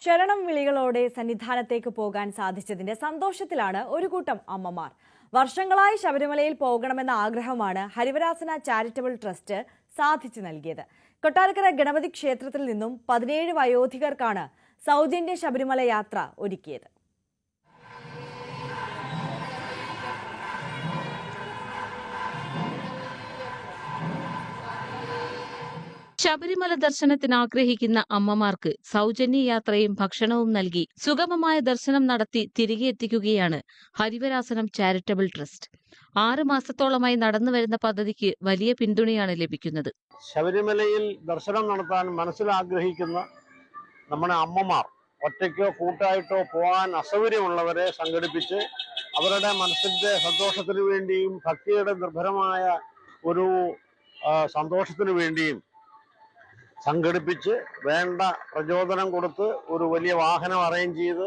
ശരണം വിളികളോടെ സന്നിധാനത്തേക്ക് പോകാൻ സാധിച്ചതിന്റെ സന്തോഷത്തിലാണ് ഒരു കൂട്ടം അമ്മമാർ. വർഷങ്ങളായി ശബരിമലയിൽ പോകണമെന്ന ആഗ്രഹമാണ് ഹരിവരാസന ചാരിറ്റബിൾ ട്രസ്റ്റ് സാധിച്ചു നൽകിയത്. കൊട്ടാരക്കര ഗണപതി ക്ഷേത്രത്തിൽ നിന്നും 17 വയോധികർക്കാണ് സൗജന്യ ശബരിമല യാത്ര ഒരുക്കിയത്. ശബരിമല ദർശനത്തിന് ആഗ്രഹിക്കുന്ന അമ്മമാർക്ക് സൗജന്യ യാത്രയും ഭക്ഷണവും നൽകി സുഗമമായ ദർശനം നടത്തി തിരികെ എത്തിക്കുകയാണ് ഹരിവരാസനം ചാരിറ്റബിൾ ട്രസ്റ്റ്. 6 മാസത്തോളമായി നടന്നുവരുന്ന പദ്ധതിക്ക് വലിയ പിന്തുണയാണ് ലഭിക്കുന്നത്. ശബരിമലയിൽ ദർശനം നടത്താൻ മനസ്സിലാഗ്രഹിക്കുന്ന നമ്മുടെ അമ്മമാർ ഒറ്റയ്ക്കോ കൂട്ടായിട്ടോ പോകാൻ അസൗകര്യമുള്ളവരെ സംഘടിപ്പിച്ച് അവരുടെ മനസ്സിന്റെ സന്തോഷത്തിനു വേണ്ടിയും ഭക്തിയുടെ നിർഭരമായ ഒരു സന്തോഷത്തിനു വേണ്ടിയും സംഘടിപ്പിച്ച് വേണ്ട പ്രചോദനം കൊടുത്ത് ഒരു വലിയ വാഹനം അറേഞ്ച് ചെയ്ത്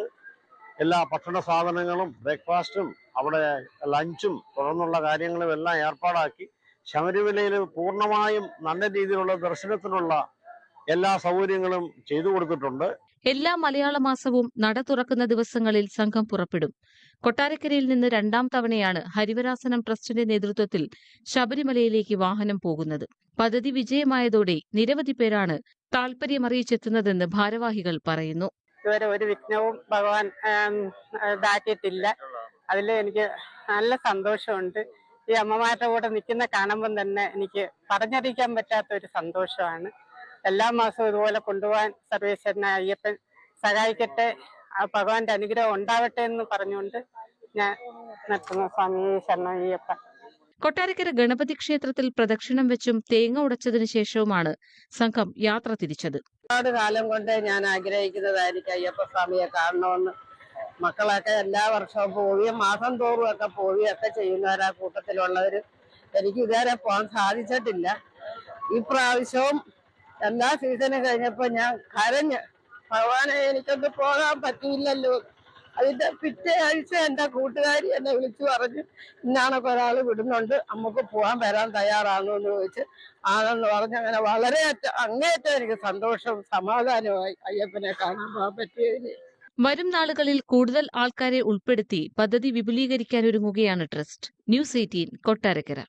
എല്ലാ ഭക്ഷണ സാധനങ്ങളും ബ്രേക്ക്ഫാസ്റ്റും അവിടെ ലഞ്ചും തുടർന്നുള്ള കാര്യങ്ങളും എല്ലാം ഏർപ്പാടാക്കി ശബരിമലയിൽ പൂർണ്ണമായും നല്ല രീതിയിലുള്ള ദർശനത്തിനുള്ള എല്ലാ സൗകര്യങ്ങളും ചെയ്തു കൊടുത്തിട്ടുണ്ട്. എല്ലാ മലയാള മാസവും നട തുറക്കുന്ന ദിവസങ്ങളിൽ സംഘം പുറപ്പെടും. കൊട്ടാരക്കരയിൽ നിന്ന് 2ാം തവണയാണ് ഹരിവരാസനം ട്രസ്റ്റിന്റെ നേതൃത്വത്തിൽ ശബരിമലയിലേക്ക് വാഹനം പോകുന്നത്. പദ്ധതി വിജയമായതോടെ നിരവധി പേരാണ് താൽപര്യമറിയിച്ചെത്തുന്നതെന്ന് ഭാരവാഹികൾ പറയുന്നു. ഇതുവരെ ഒരു വിഘ്നവും ഭഗവാൻ ഇതാക്കിയിട്ടില്ല. അതിൽ എനിക്ക് നല്ല സന്തോഷമുണ്ട്. ഈ അമ്മമാരുടെ കൂടെ നിൽക്കുന്ന കാണുമ്പം തന്നെ എനിക്ക് പറഞ്ഞറിയിക്കാൻ പറ്റാത്ത ഒരു സന്തോഷമാണ്. എല്ലാ മാസവും ഇതുപോലെ കൊണ്ടുപോകാൻ സർവേശ്വരനെ അയ്യപ്പൻ സഹായിക്കട്ടെ, ആ ഭഗവാന്റെ അനുഗ്രഹം ഉണ്ടാവട്ടെ എന്ന് പറഞ്ഞുകൊണ്ട് ഞാൻ നിർത്തുന്നു. സ്വാമി ശരണം അയ്യപ്പ. കൊട്ടാരക്കര ഗണപതി ക്ഷേത്രത്തിൽ പ്രദക്ഷിണം വെച്ചും തേങ്ങ ഉടച്ചതിനു ശേഷവുമാണ് സംഘം യാത്ര തിരിച്ചത്. ഒരുപാട് കാലം കൊണ്ട് ഞാൻ ആഗ്രഹിക്കുന്നതായിരിക്കും അയ്യപ്പ സ്വാമിയെ കാണണമെന്ന്. മക്കളൊക്കെ എല്ലാ വർഷവും പോവുകയും മാസം തോറും ഒക്കെ പോവുകയും ഒക്കെ ചെയ്യുന്നവരാ കൂട്ടത്തിലുള്ളവര്. എനിക്ക് ഇതുവരെ പോകാൻ സാധിച്ചിട്ടില്ല. ഈ പ്രാവശ്യവും എല്ലാ സീസണും കഴിഞ്ഞപ്പോ ഞാൻ കരഞ്ഞ്, ഭഗവാനെ എനിക്കൊന്ന് പോകാൻ പറ്റിയില്ലല്ലോ. അതിന്റെ പിറ്റേ ആഴ്ച എന്റെ കൂട്ടുകാരി എന്നെ വിളിച്ചു പറഞ്ഞു, ഇന്നാണൊക്കെ ഒരാൾ വിടുന്നുണ്ട്, നമുക്ക് പോകാൻ വരാൻ തയ്യാറാണോ എന്ന് ചോദിച്ച് ആണെന്ന് പറഞ്ഞ് അങ്ങനെ വളരെ അങ്ങേയറ്റം എനിക്ക് സന്തോഷവും സമാധാനമായി അയ്യപ്പനെ കാണാൻ പോകാൻ പറ്റിയതിന്. വരും നാളുകളിൽ കൂടുതൽ ആൾക്കാരെ ഉൾപ്പെടുത്തി പദ്ധതി വിപുലീകരിക്കാനൊരുങ്ങുകയാണ് ട്രസ്റ്റ്. ന്യൂസ് 18 കൊട്ടാരക്കര.